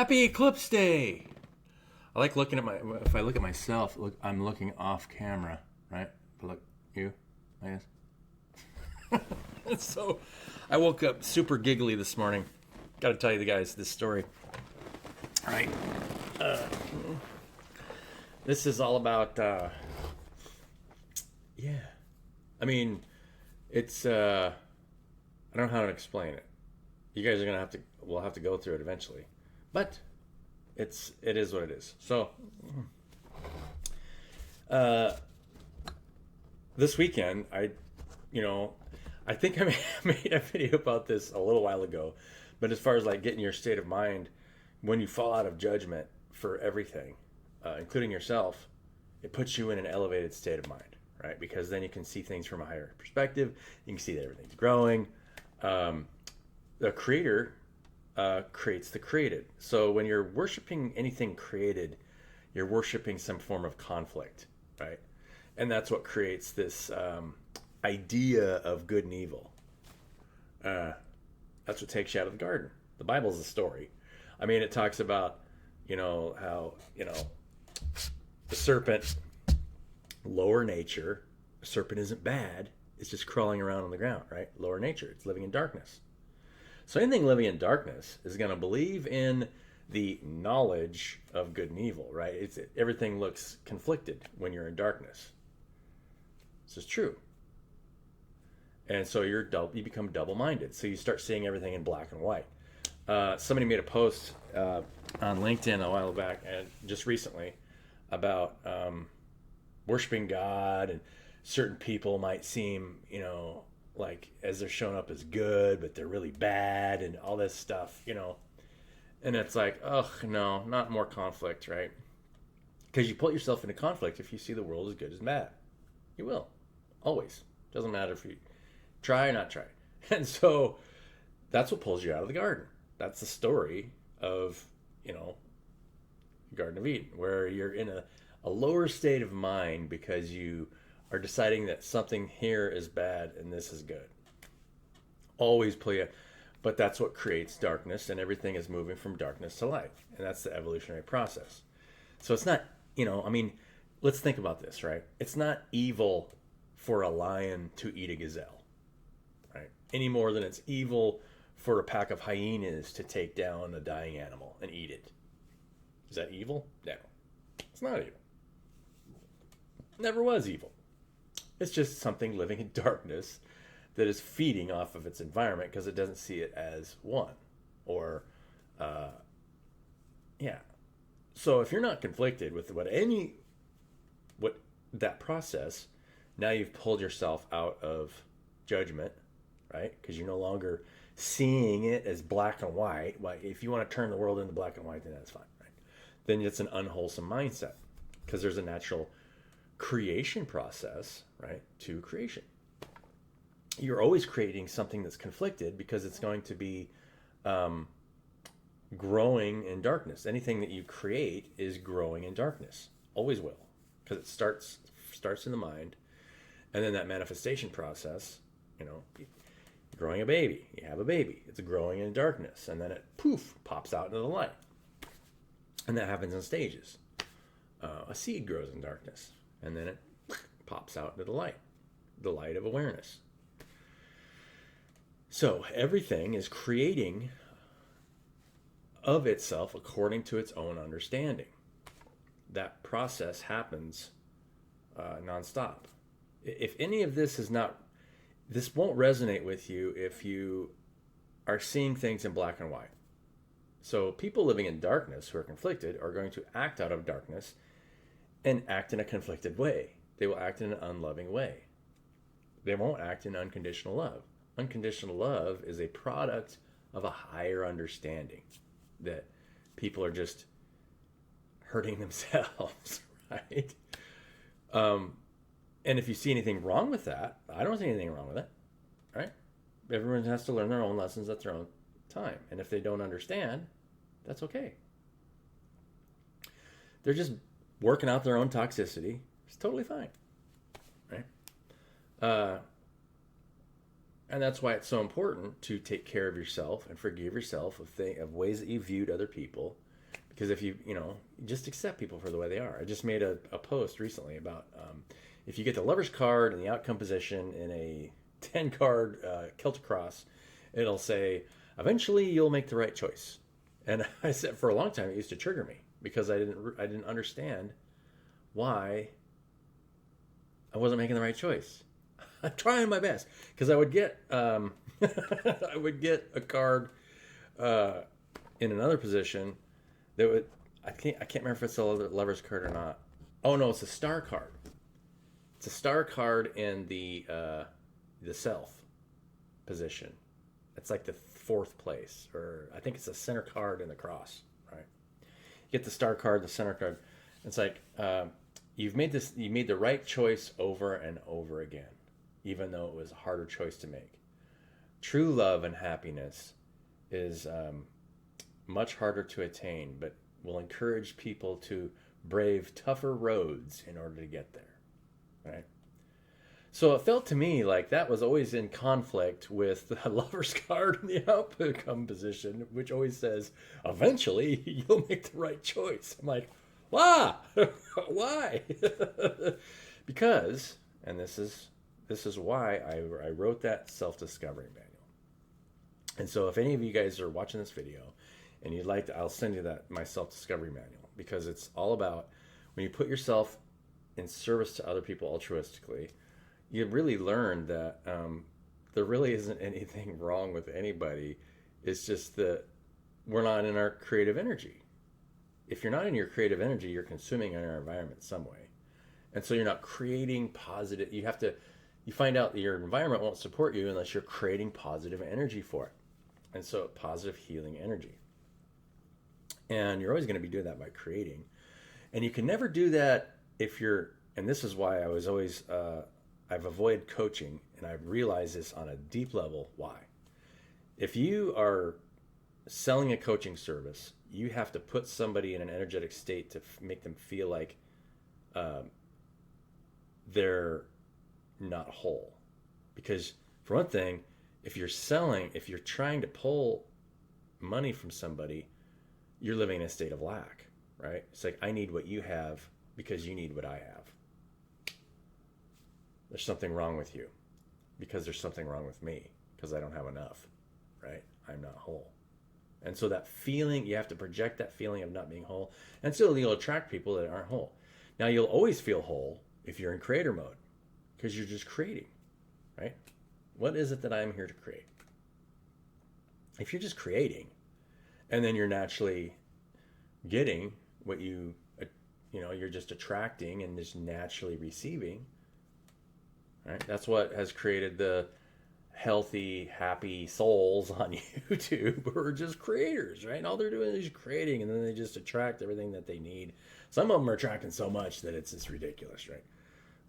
Happy Eclipse Day! I like looking at if I look at myself, I'm looking off camera, right? But look, you, I guess. So, I woke up super giggly this morning. Gotta tell you the guys this story. All right. This is all about, yeah. I mean, it's, I don't know how to explain it. You guys are gonna we'll have to go through it eventually. But it is what it is. So this weekend I think I made a video about this a little while ago, but as far as like getting your state of mind when you fall out of judgment for everything, including yourself, it puts you in an elevated state of mind, right? Because then you can see things from a higher perspective. You can see that everything's growing. The creator creates the created. So when you're worshiping anything created, you're worshiping some form of conflict, right? And that's what creates this idea of good and evil. That's what takes you out of the garden. The Bible's a story. I mean, it talks about, how, the serpent, lower nature, a serpent isn't bad. It's just crawling around on the ground, right? Lower nature. It's living in darkness. So anything living in darkness is going to believe in the knowledge of good and evil, right? Everything looks conflicted when you're in darkness. This is true. And so you become double-minded. So you start seeing everything in black and white. Somebody made a post on LinkedIn a while back, and just recently, about worshiping God, and certain people might seem, like as they're showing up as good, but they're really bad, and all this stuff, And it's like, ugh, no, not more conflict, right? Because you put yourself into conflict if you see the world as good as bad. You will. Always. Doesn't matter if you try or not try. And so that's what pulls you out of the garden. That's the story of, Garden of Eden, where you're in a lower state of mind because you are deciding that something here is bad and this is good. Always play it. But that's what creates darkness, and everything is moving from darkness to light. And that's the evolutionary process. So it's not, let's think about this, right? It's not evil for a lion to eat a gazelle, right? Any more than it's evil for a pack of hyenas to take down a dying animal and eat it. Is that evil? No. It's not evil. Never was evil. It's just something living in darkness that is feeding off of its environment because it doesn't see it as one. Or, So if you're not conflicted with what that process, now you've pulled yourself out of judgment, right? Because you're no longer seeing it as black and white. Well, if you want to turn the world into black and white, then that's fine, right? Then it's an unwholesome mindset because there's a natural creation process, right, to creation. You're always creating something that's conflicted because it's going to be growing in darkness. Anything that you create is growing in darkness. Always will, because it starts in the mind, and then that manifestation process, growing a baby. You have a baby. It's growing in darkness, and then it pops out into the light. And that happens in stages. A seed grows in darkness, and then it pops out into the light of awareness. So everything is creating of itself according to its own understanding. That process happens nonstop. If any of this this won't resonate with you if you are seeing things in black and white. So people living in darkness who are conflicted are going to act out of darkness and act in a conflicted way. They will act in an unloving way. They won't act in unconditional love. Unconditional love is a product of a higher understanding that people are just hurting themselves, right? And if you see anything wrong with that, I don't see anything wrong with it, right? Everyone has to learn their own lessons at their own time. And if they don't understand, that's okay. They're just working out their own toxicity. It's totally fine, right? And that's why it's so important to take care of yourself and forgive yourself of ways that you viewed other people Because if you, just accept people for the way they are. I just made a post recently about if you get the lover's card in the outcome position in a 10 card Celtic Cross, it'll say, eventually you'll make the right choice. And I said for a long time, it used to trigger me because I didn't understand why I wasn't making the right choice. I'm trying my best because I would get I would get a card in another position that would I can't remember if it's a lover's card or not. Oh no, it's a star card. It's a star card in the self position. It's like the fourth place, or I think it's a center card in the cross. Right? You get the star card, the center card. It's like you made the right choice over and over again, even though it was a harder choice to make. True love and happiness is much harder to attain, but will encourage people to brave tougher roads in order to get there, right? So it felt to me like that was always in conflict with the lover's card in the outcome position, which always says, eventually you'll make the right choice. I'm like, why? Why? Because, and this is why I wrote that self-discovery manual. And so if any of you guys are watching this video and you'd like to, I'll send you my self-discovery manual, because it's all about when you put yourself in service to other people altruistically, you really learn that there really isn't anything wrong with anybody. It's just that we're not in our creative energy. If you're not in your creative energy, you're consuming our environment some way. And so you're not creating positive. You find out that your environment won't support you unless you're creating positive energy for it. And so positive healing energy. And you're always going to be doing that by creating. And you can never do that if you're, and this is why I was always, I've avoided coaching, and I've realized this on a deep level. Why? If you are selling a coaching service, you have to put somebody in an energetic state to make them feel like they're not whole. Because for one thing, if you're trying to pull money from somebody, you're living in a state of lack, right? It's like, I need what you have because you need what I have. There's something wrong with you because there's something wrong with me because I don't have enough, right? I'm not whole. And so that feeling, you have to project that feeling of not being whole, and so you'll attract people that aren't whole. Now, you'll always feel whole if you're in creator mode because you're just creating, right? What is it that I'm here to create? If you're just creating, and then you're naturally getting what you're just attracting and just naturally receiving, right? That's what has created the healthy, happy souls on YouTube who are just creators, right? And all they're doing is creating, and then they just attract everything that they need. Some of them are attracting so much that it's ridiculous, right?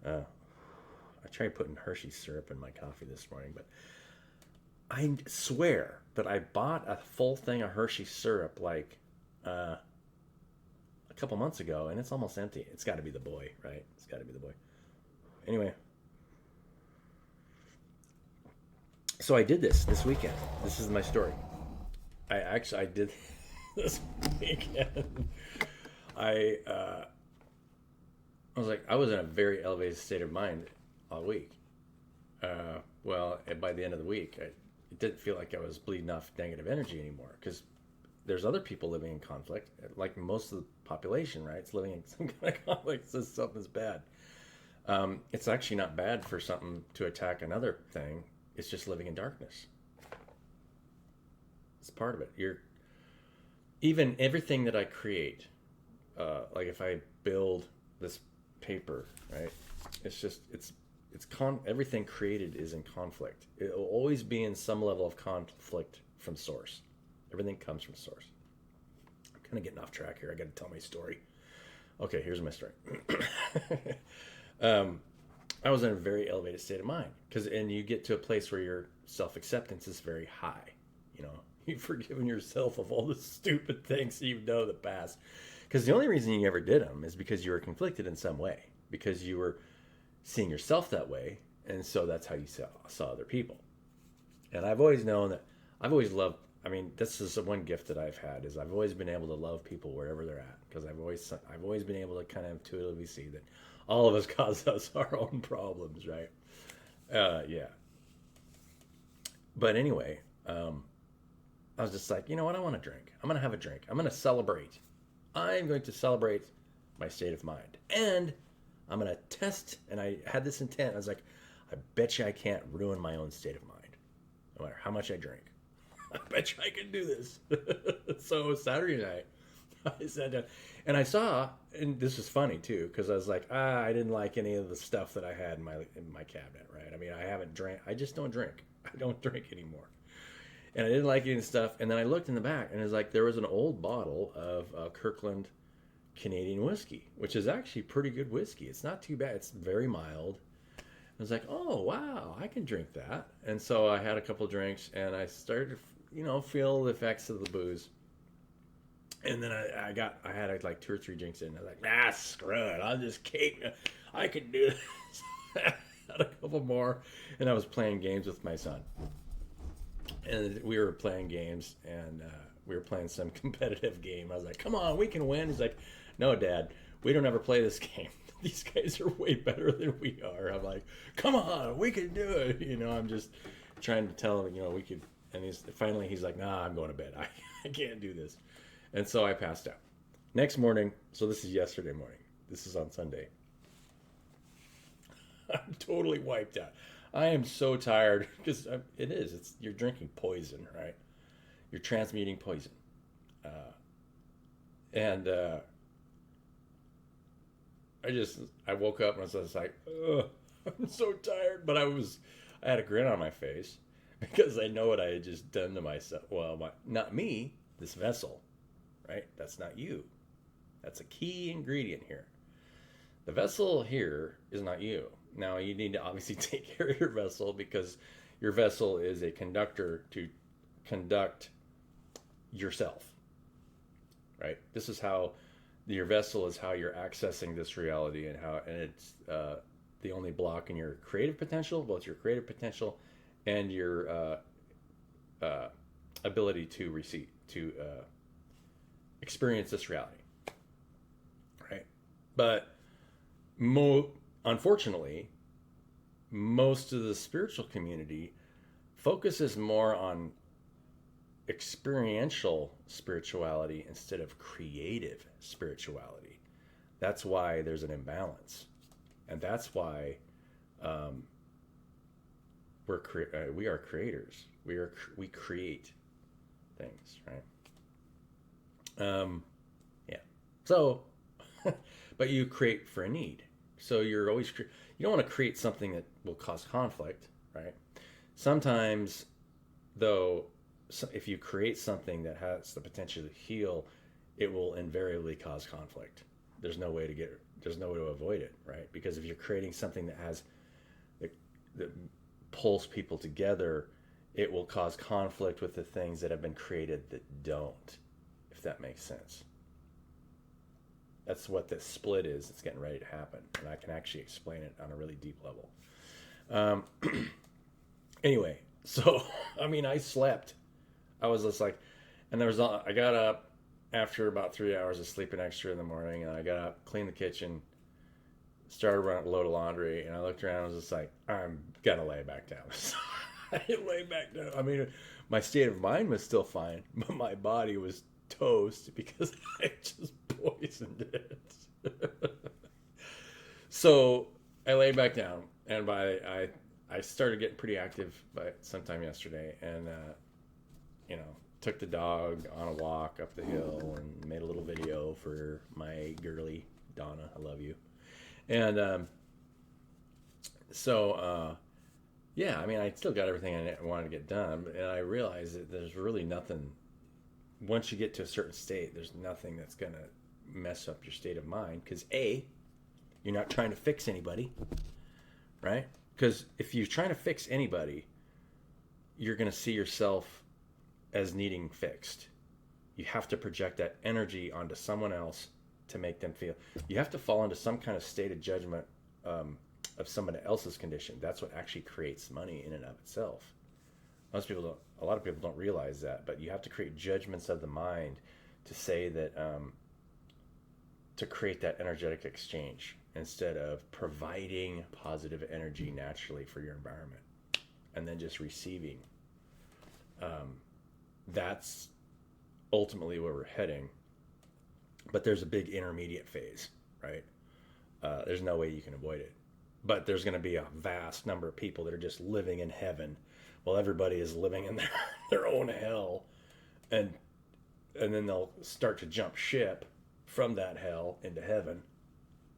I tried putting Hershey's syrup in my coffee this morning, but I swear that I bought a full thing of Hershey's syrup like a couple months ago, and it's almost empty. It's got to be the boy, right? It's got to be the boy. Anyway, so I did this weekend. This is my story. I did this weekend. I was like, I was in a very elevated state of mind all week. Well, by the end of the week, it didn't feel like I was bleeding off negative energy anymore, because there's other people living in conflict, like most of the population, right? It's living in some kind of conflict, so something's bad. It's actually not bad for something to attack another thing. It's just living in darkness. It's part of it. Even everything that I create, like if I build this paper, right? Everything created is in conflict. It will always be in some level of conflict from source. Everything comes from source. I'm kind of getting off track here. I got to tell my story. Okay, here's my story. I was in a very elevated state of mind, and you get to a place where your self-acceptance is very high. You've forgiven yourself of all the stupid things that you've done in the past, because the only reason you ever did them is because you were conflicted in some way, because you were seeing yourself that way, and so that's how you saw other people. And I've always known that I've always loved I mean, this is the one gift that I've had is I've always been able to love people wherever they're at because I've always been able to kind of intuitively see that all of us cause us our own problems, right? Yeah. But anyway, I was just like, you know what? I want to drink. I'm going to have a drink. I'm going to celebrate. I'm going to celebrate my state of mind. And I'm going to test. And I had this intent. I was like, I bet you I can't ruin my own state of mind, no matter how much I drink. I bet you I can do this. So Saturday night, I sat down and I saw, and this is funny too, because I was like, I didn't like any of the stuff that I had in my cabinet, right? I mean, I haven't drank. I just don't drink. I don't drink anymore. And I didn't like any stuff. And then I looked in the back, and it was like there was an old bottle of Kirkland Canadian whiskey, which is actually pretty good whiskey. It's not too bad. It's very mild. I was like, oh wow, I can drink that. And so I had a couple drinks, and I started to, feel the effects of the booze. And then I had like 2 or 3 drinks in. And I was like, screw it. I'll just keep. I can do this. I had a couple more, and I was playing games with my son. And we were playing games, and we were playing some competitive game. I was like, come on, we can win. He's like, no, Dad, we don't ever play this game. These guys are way better than we are. I'm like, come on, we can do it. I'm just trying to tell him, we could. And finally he's like, nah, I'm going to bed. I can't do this. And so I passed out. Next morning, so this is yesterday morning. This is on Sunday. I'm totally wiped out. I am so tired because you're drinking poison, right? You're transmuting poison. And I woke up and I was just like, ugh, I'm so tired. But I had a grin on my face because I know what I had just done to myself. Well, not me, this vessel, right? That's not you. That's a key ingredient here. The vessel here is not you. Now, you need to obviously take care of your vessel because your vessel is a conductor to conduct yourself, right? This is how your vessel is how you're accessing this reality, and it's the only block in your creative potential, both your creative potential and your ability to experience this reality, right? But unfortunately, most of the spiritual community focuses more on experiential spirituality instead of creative spirituality. That's why there's an imbalance, and that's why we are creators. We create things, right? Yeah. So, but you create for a need. So you're always you don't want to create something that will cause conflict, right? Sometimes, though, if you create something that has the potential to heal, it will invariably cause conflict. There's no way to avoid it, right? Because if you're creating something that pulls people together, it will cause conflict with the things that have been created that don't, if that makes sense. That's what this split is. It's getting ready to happen, and I can actually explain it on a really deep level. Anyway, so I slept. I was just like, and I got up after about 3 hours of sleeping extra in the morning, and I got up, cleaned the kitchen, started running a load of laundry, and I looked around and was just like, I'm gonna lay back down. So I lay back down. My state of mind was still fine, but my body was toast because I just poisoned it. So I laid back down, and I started getting pretty active by sometime yesterday, and took the dog on a walk up the hill and made a little video for my girly Donna. I love you. And yeah, I still got everything I wanted to get done, and I realized that there's really nothing. Once you get to a certain state, there's nothing that's going to mess up your state of mind because you're not trying to fix anybody, right? Because if you're trying to fix anybody, you're going to see yourself as needing fixed. You have to project that energy onto someone else to make them feel. You have to fall into some kind of state of judgment of someone else's condition. That's what actually creates money in and of itself. A lot of people don't realize that, but you have to create judgments of the mind to say that, to create that energetic exchange instead of providing positive energy naturally for your environment and then just receiving. That's ultimately where we're heading. But there's a big intermediate phase, right? There's no way you can avoid it. But there's going to be a vast number of people that are just living in heaven while everybody is living in their own hell. And then they'll start to jump ship from that hell into heaven.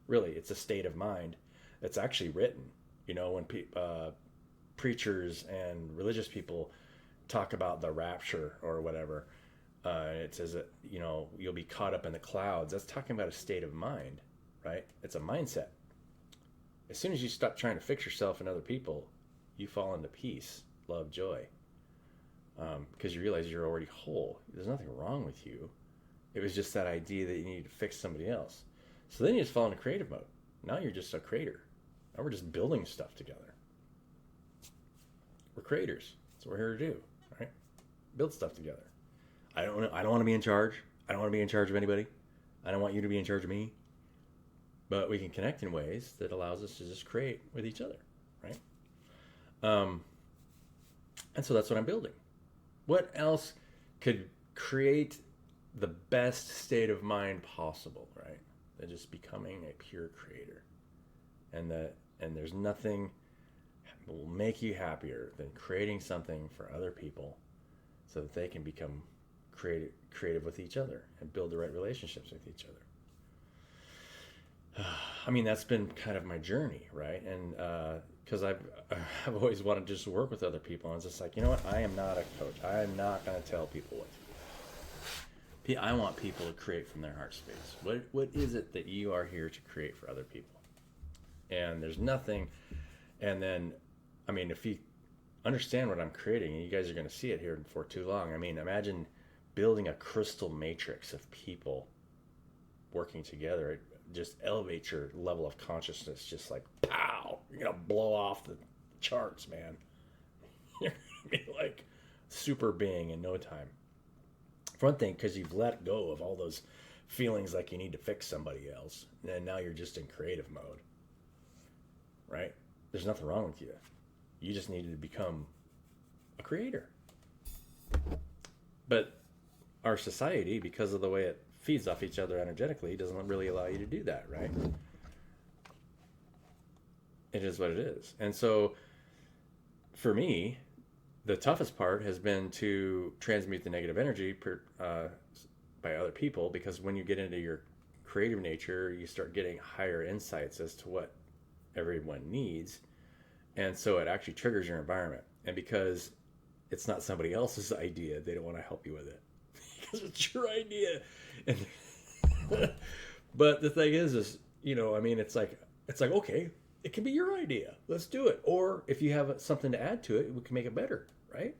Really, it's a state of mind. It's actually written. You know, when preachers and religious people talk about the rapture or whatever, it says that, you know, you'll be caught up in the clouds. That's talking about a state of mind, right? It's a mindset. As soon as you stop trying to fix yourself and other people, you fall into peace, love, joy, because you realize you're already whole. There's nothing wrong with you. It was just that idea that you need to fix somebody else. So then you just fall into creative mode. Now you're just a creator. Now we're just building stuff together. We're creators. That's what we're here to do, right? Build stuff together. I don't want to be in charge. I don't want to be in charge of anybody. I don't want you to be in charge of me. But we can connect in ways that allows us to just create with each other, right? And so that's what I'm building. What else could create the best state of mind possible, right? Than just becoming a pure creator. And there's nothing that will make you happier than creating something for other people so that they can become creative with each other and build the right relationships with each other. I mean, that's been kind of my journey, right? And because I've always wanted to just work with other people, and it's just like, you know what? I am not a coach. I am not going to tell people what to do. I want people to create from their heart space. What is it that you are here to create for other people? And there's nothing. And then, I mean, if you understand what I'm creating, and you guys are going to see it here before too long. I mean, imagine building a crystal matrix of people working together. It just elevates your level of consciousness, just like, pow, you're going to blow off the charts, man. You're going to be like super being in no time. For one thing, because you've let go of all those feelings like you need to fix somebody else, and now you're just in creative mode, right? There's nothing wrong with you. You just needed to become a creator. But our society, because of the way it feeds off each other energetically, doesn't really allow you to do that, right? It is what it is. And so for me, the toughest part has been to transmute the negative energy by other people, because when you get into your creative nature, you start getting higher insights as to what everyone needs. And so it actually triggers your environment. And because it's not somebody else's idea, they don't want to help you with it. Because it's your idea. And but the thing is, you know, I mean, it's like, okay, it can be your idea. Let's do it. Or if you have something to add to it, we can make it better, right?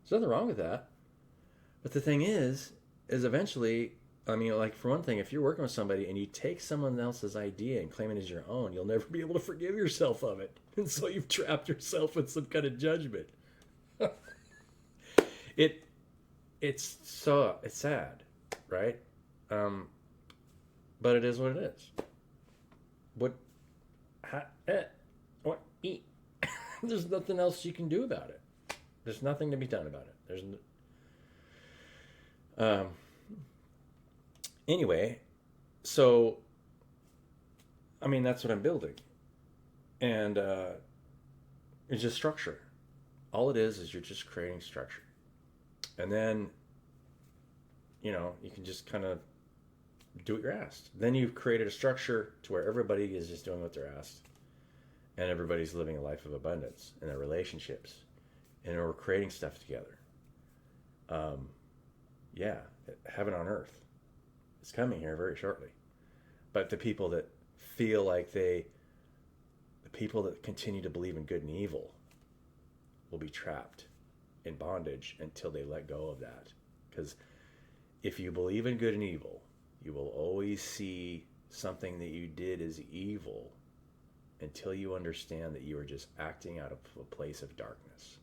There's nothing wrong with that. But the thing is eventually, I mean, like, for one thing, if you're working with somebody and you take someone else's idea and claim it as your own, you'll never be able to forgive yourself of it. And so you've trapped yourself in some kind of judgment. It's sad, right? But it is what it is. There's nothing else you can do about it. There's nothing to be done about it. Anyway, so, I mean, that's what I'm building. And it's just structure. All it is you're just creating structure. And then, you know, you can just kind of do what you're asked. Then you've created a structure to where everybody is just doing what they're asked. And everybody's living a life of abundance in their relationships. And we're creating stuff together. Yeah, heaven on earth. It's coming here very shortly. But the people that feel like the people that continue to believe in good and evil will be trapped in bondage until they let go of that. Because if you believe in good and evil, you will always see something that you did as evil until you understand that you are just acting out of a place of darkness.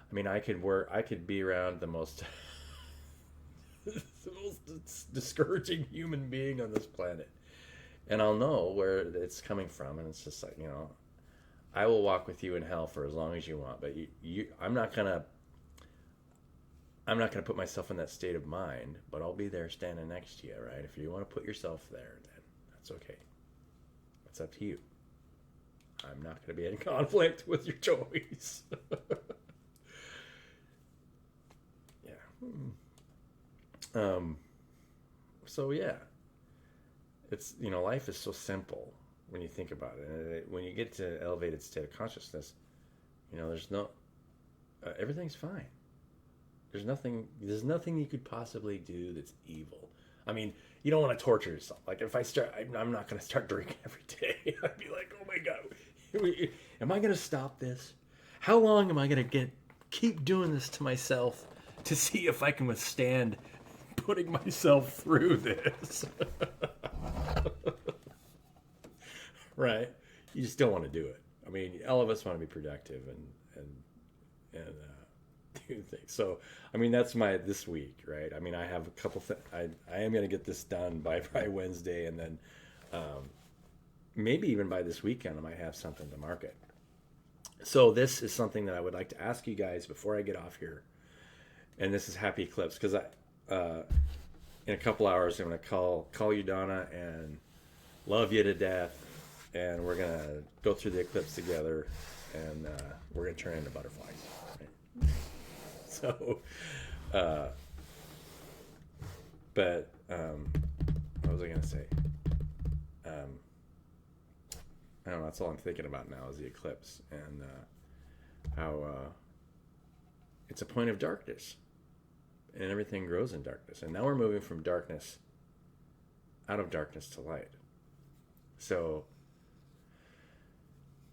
I mean, I could be around the most, the most discouraging human being on this planet, and I'll know where it's coming from, and it's just like, I will walk with you in hell for as long as you want, but I'm not gonna put myself in that state of mind, but I'll be there standing next to you, right? If you want to put yourself there, then that's okay. It's up to you. I'm not going to be in conflict with your choice. Yeah. So yeah, it's, life is so simple when you think about it. And when you get to elevated state of consciousness, there's no, everything's fine. There's nothing you could possibly do that's evil. I mean, you don't want to torture yourself. Like if I'm not going to start drinking every day. I'd be like, oh my God, am I going to stop this? How long am I going to keep doing this to myself to see if I can withstand putting myself through this? Right? You just don't want to do it. I mean, all of us want to be productive and do things. So, I mean, that's this week, right? I mean, I have a couple things. I am going to get this done by Wednesday, and then maybe even by this weekend, I might have something to market. So this is something that I would like to ask you guys before I get off here. And this is Happy Eclipse, because in a couple hours, I'm going to call you, Donna, and love you to death. And we're going to go through the eclipse together, and we're going to turn into butterflies. Right? So, but what was I going to say? I don't know. That's all I'm thinking about now is the eclipse and how it's a point of darkness, and everything grows in darkness. And now we're moving from darkness, out of darkness to light. So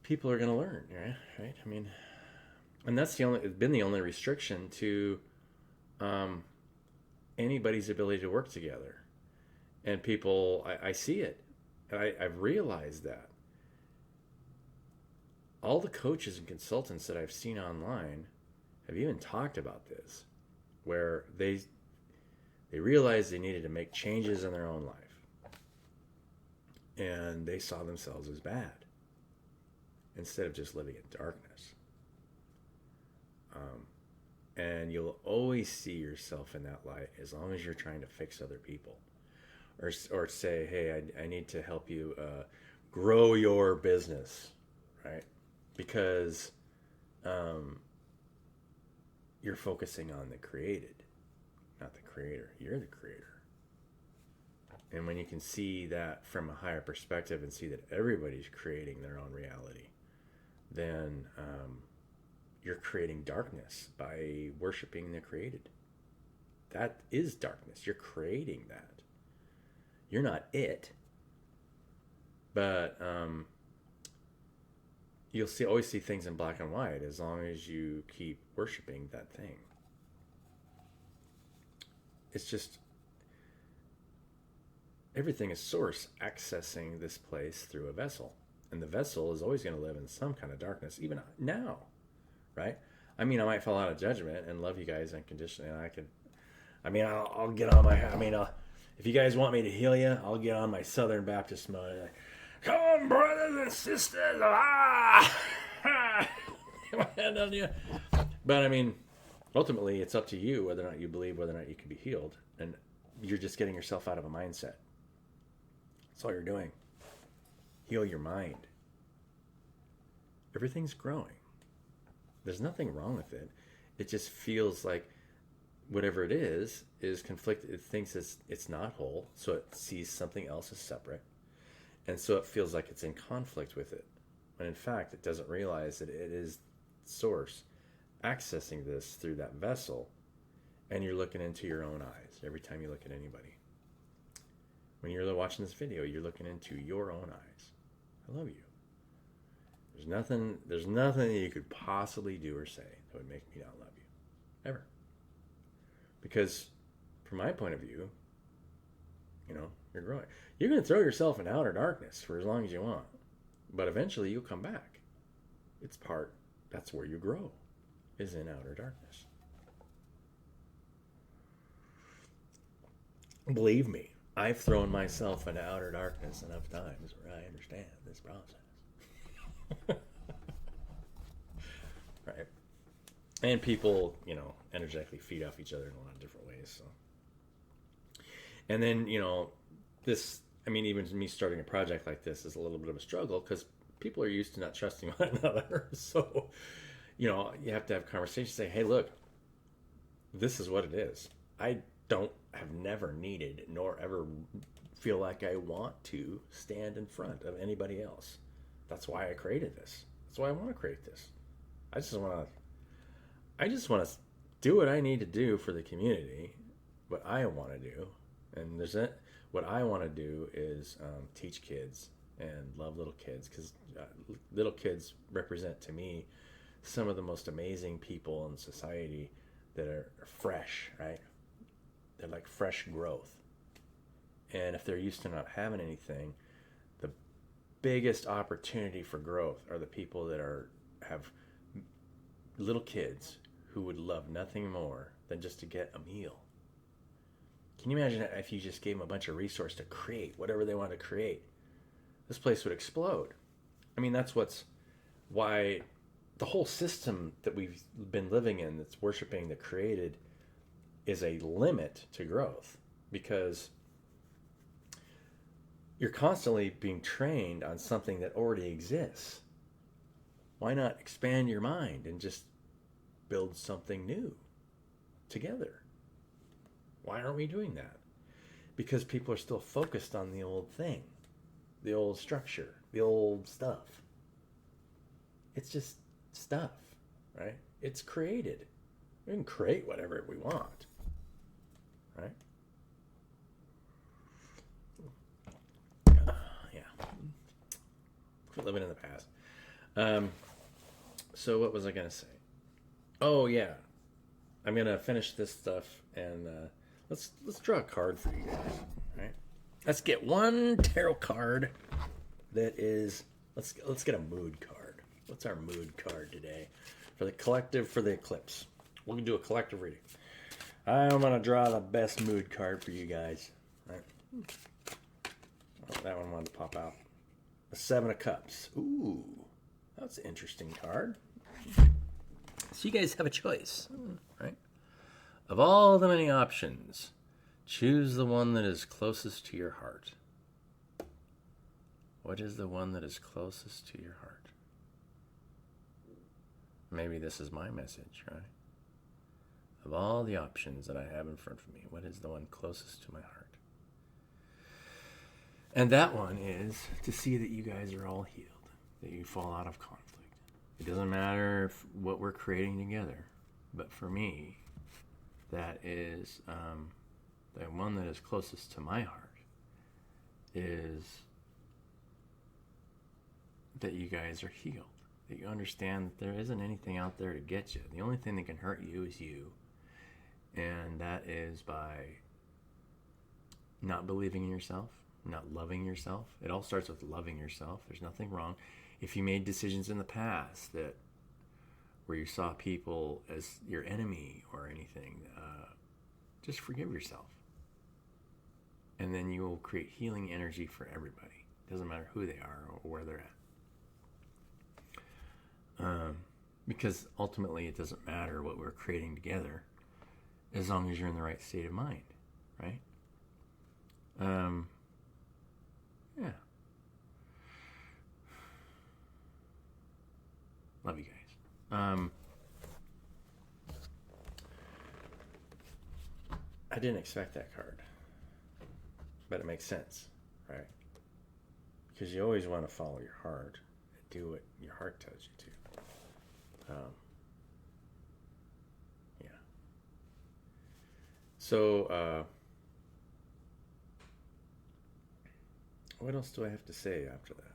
people are going to learn, right? I mean, and that's it's been the only restriction to anybody's ability to work together. And people, I see it, and I've realized that all the coaches and consultants that I've seen online have even talked about this, where they realized they needed to make changes in their own life, and they saw themselves as bad instead of just living in darkness. And you'll always see yourself in that light as long as you're trying to fix other people, or say, hey, I need to help you grow your business, right? Because you're focusing on the created, not the creator. You're the creator. And when you can see that from a higher perspective and see that everybody's creating their own reality, then you're creating darkness by worshiping the created. That is darkness. You're creating that. You're not it. But you'll always see things in black and white as long as you keep worshiping that thing. It's just, everything is source accessing this place through a vessel. And the vessel is always going to live in some kind of darkness, even now, right? I mean, I might fall out of judgment and love you guys unconditionally. And I'll get on if you guys want me to heal you, I'll get on my Southern Baptist mode. Like, come on, brothers and sisters. But I mean, ultimately, it's up to you whether or not you believe whether or not you can be healed. And you're just getting yourself out of a mindset. That's all you're doing. Heal your mind. Everything's growing. There's nothing wrong with it. It just feels like whatever it is conflicted. It thinks it's not whole, so it sees something else as separate. And so it feels like it's in conflict with it. When in fact, it doesn't realize that it is source accessing this through that vessel, and you're looking into your own eyes every time you look at anybody. When you're watching this video, you're looking into your own eyes. I love you. There's nothing that you could possibly do or say that would make me not love you. Ever. Because from my point of view, you're growing. You're going to throw yourself in outer darkness for as long as you want. But eventually you'll come back. That's where you grow. is in outer darkness. Believe me, I've thrown myself into outer darkness enough times where I understand this process. Right? And people, energetically feed off each other in a lot of different ways. So, and then, even me starting a project like this is a little bit of a struggle because people are used to not trusting one another. So, you have to have conversations. Say, hey, look, this is what it is. I have never needed nor ever feel like I want to stand in front of anybody else. That's why I created this. That's why I want to create this. I just want to do what I need to do for the community, what I want to do, and what I want to do is teach kids and love little kids because little kids represent to me some of the most amazing people in society that are fresh, right? They're like fresh growth. And if they're used to not having anything, the biggest opportunity for growth are the people that have little kids who would love nothing more than just to get a meal. Can you imagine if you just gave them a bunch of resources to create whatever they want to create? This place would explode. That's why the whole system that we've been living in that's worshiping the created is a limit to growth because you're constantly being trained on something that already exists. Why not expand your mind and just build something new together? Why aren't we doing that? Because people are still focused on the old thing, the old structure, the old stuff. It's just stuff, right? It's created. We can create whatever we want, right? Yeah. Quit living in the past. So what was I going to say? Oh, yeah. I'm going to finish this stuff and let's draw a card for you guys, right? Let's get one tarot card that is, let's get a mood card. What's our mood card today? For the collective, for the eclipse. We're going to do a collective reading. I'm going to draw the best mood card for you guys. Right? Oh, that one wanted to pop out. The Seven of Cups. Ooh, that's an interesting card. So you guys have a choice, right? Of all the many options, choose the one that is closest to your heart. What is the one that is closest to your heart? Maybe this is my message, right? Of all the options that I have in front of me, what is the one closest to my heart? And that one is to see that you guys are all healed, that you fall out of conflict. It doesn't matter what we're creating together, but for me, that is the one that is closest to my heart is that you guys are healed, that you understand that there isn't anything out there to get you. The only thing that can hurt you is you, and that is by not believing in yourself, not loving yourself. It all starts with loving yourself. There's nothing wrong. If you made decisions in the past that where you saw people as your enemy or anything, just forgive yourself. And then you will create healing energy for everybody. Doesn't matter who they are or where they're at. Because ultimately it doesn't matter what we're creating together as long as you're in the right state of mind, right? Yeah. Love you guys. I didn't expect that card, but it makes sense, right? Because you always want to follow your heart and do what your heart tells you to. Yeah. So, what else do I have to say after that?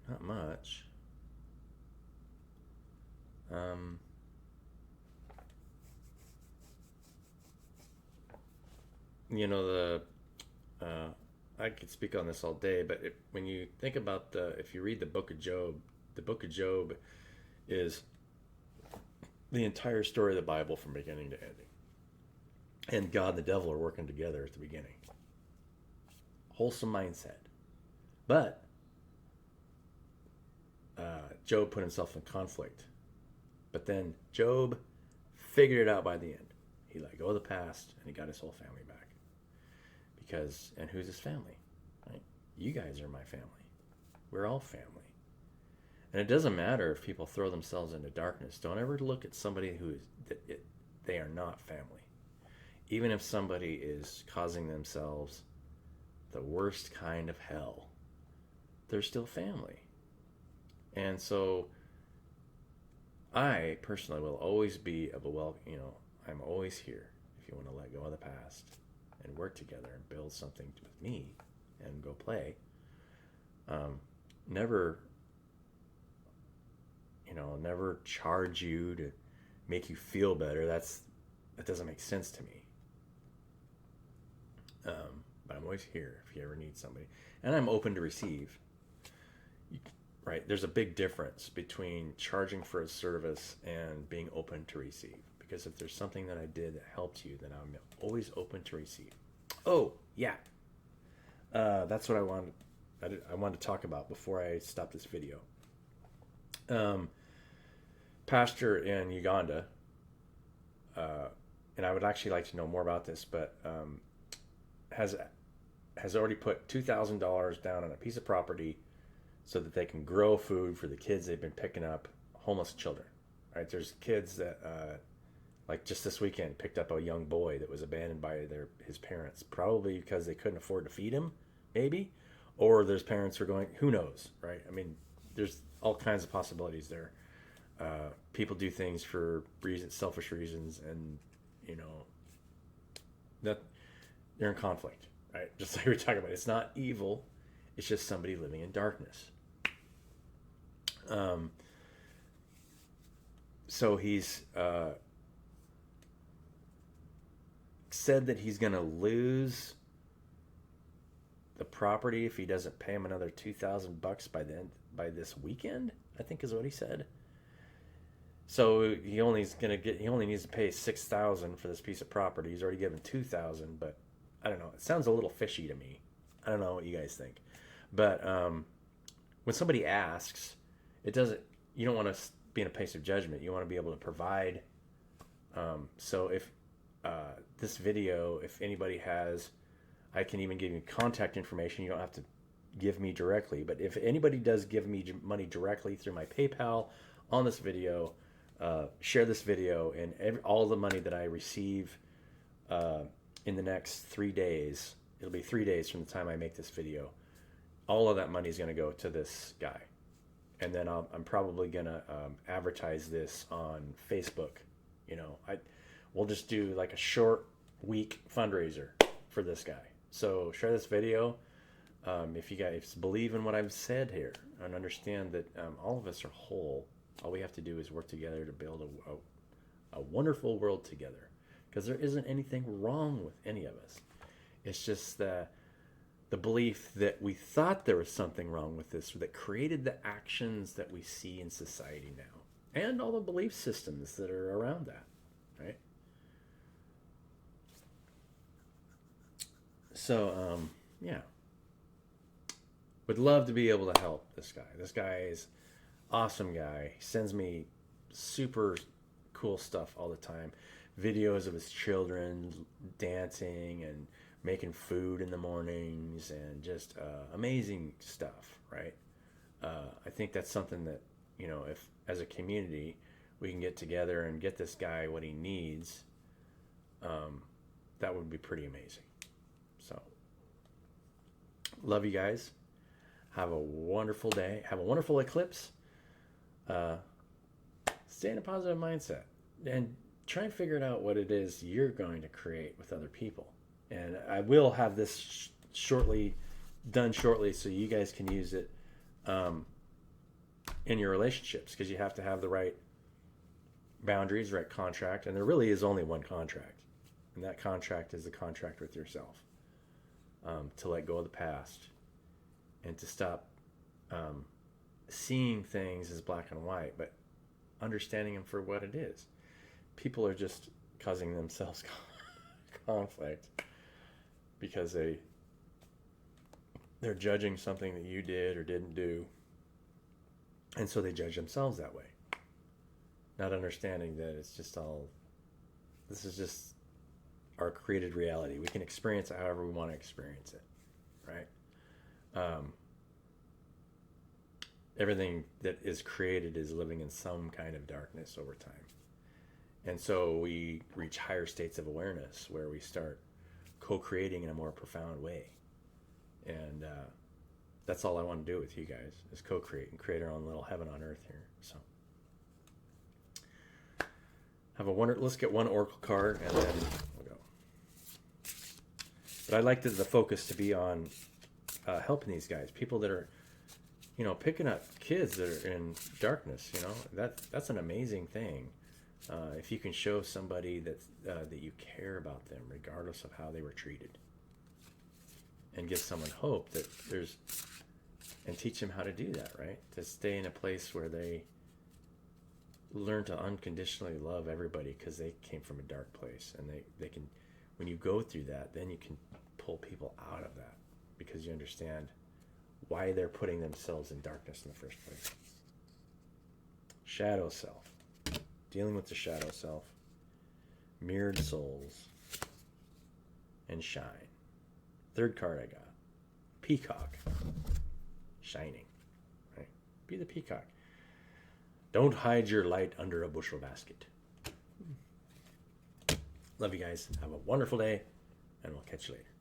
Not much. I could speak on this all day, but when you think about if you read the book of Job is the entire story of the Bible from beginning to ending. And God and the devil are working together at the beginning. Wholesome mindset. But Job put himself in conflict. But then Job figured it out by the end. He let go of the past and he got his whole family back. Because, and who's his family? Right? You guys are my family. We're all family. And it doesn't matter if people throw themselves into darkness. Don't ever look at somebody who is, they are not family. Even if somebody is causing themselves the worst kind of hell, they're still family. And so I personally will always be of a I'm always here if you want to let go of the past and work together and build something with me and go play. Never charge you to make you feel better. That doesn't make sense to me. But I'm always here if you ever need somebody. And I'm open to receive. Right? There's a big difference between charging for a service and being open to receive. Because if there's something that I did that helped you, then I'm always open to receive. Oh, yeah. That's what I wanted to talk about before I stop this video. Pastor in Uganda, and I would actually like to know more about this, but has already put $2,000 down on a piece of property so that they can grow food for the kids they've been picking up, homeless children. Right? There's kids that, like just this weekend, picked up a young boy that was abandoned by his parents, probably because they couldn't afford to feed him, maybe, or there's parents who are going, who knows, right? I mean, there's all kinds of possibilities there. People do things for selfish reasons, and that they're in conflict, right? Just like we were talking about, it's not evil; it's just somebody living in darkness. So he's said that he's going to lose the property if he doesn't pay him another $2,000 by this weekend, I think is what he said. So he only needs to pay $6,000 for this piece of property. He's already given $2,000, but I don't know. It sounds a little fishy to me. I don't know what you guys think, but when somebody asks, you don't want to be in a place of judgment. You want to be able to provide. So if this video, if anybody has, I can even give you contact information. You don't have to give me directly, but if anybody does give me money directly through my PayPal on this video, share this video, and all the money that I receive in the next 3 days, it'll be 3 days from the time I make this video, all of that money is going to go to this guy. And then I'm probably going to advertise this on Facebook. We'll just do like a short week fundraiser for this guy. So share this video. If you guys believe in what I've said here and understand that all of us are whole, all we have to do is work together to build a wonderful world together. Because there isn't anything wrong with any of us. It's just the belief that we thought there was something wrong with this that created the actions that we see in society now. And all the belief systems that are around that. Right? So, yeah. Would love to be able to help this guy. This guy is awesome guy. He sends me super cool stuff all the time. Videos of his children dancing and making food in the mornings and just amazing stuff, right? I think that's something that, if as a community we can get together and get this guy what he needs, that would be pretty amazing. So, love you guys. Have a wonderful day. Have a wonderful eclipse. Stay in a positive mindset and try and figure out what it is you're going to create with other people. And I will have this done shortly so you guys can use it in your relationships, because you have to have the right boundaries, right contract. And there really is only one contract. And that contract is the contract with yourself. To let go of the past and to stop seeing things as black and white, but understanding them for what it is. people are just causing themselves conflict because they're judging something that you did or didn't do, and so they judge themselves that way, not understanding that it's just all, this is just our created reality. We can experience it however we want to experience it, right? Everything that is created is living in some kind of darkness over time. And so we reach higher states of awareness where we start co-creating in a more profound way. And that's all I want to do with you guys, is co-create and create our own little heaven on earth here. So let's get one oracle card and then we'll go. But I'd like the focus to be on helping these guys, people that are, picking up kids that are in darkness. That's an amazing thing. If you can show somebody that you care about them, regardless of how they were treated, and give someone hope that and teach them how to do that, right? To stay in a place where they learn to unconditionally love everybody because they came from a dark place, and they can, when you go through that, then you can pull people out of that because you understand why they're putting themselves in darkness in the first place. Shadow self. Dealing with the shadow self. Mirrored souls. And shine. Third card I got. Peacock. Shining. Right? Be the peacock. Don't hide your light under a bushel basket. Love you guys. Have a wonderful day, and we'll catch you later.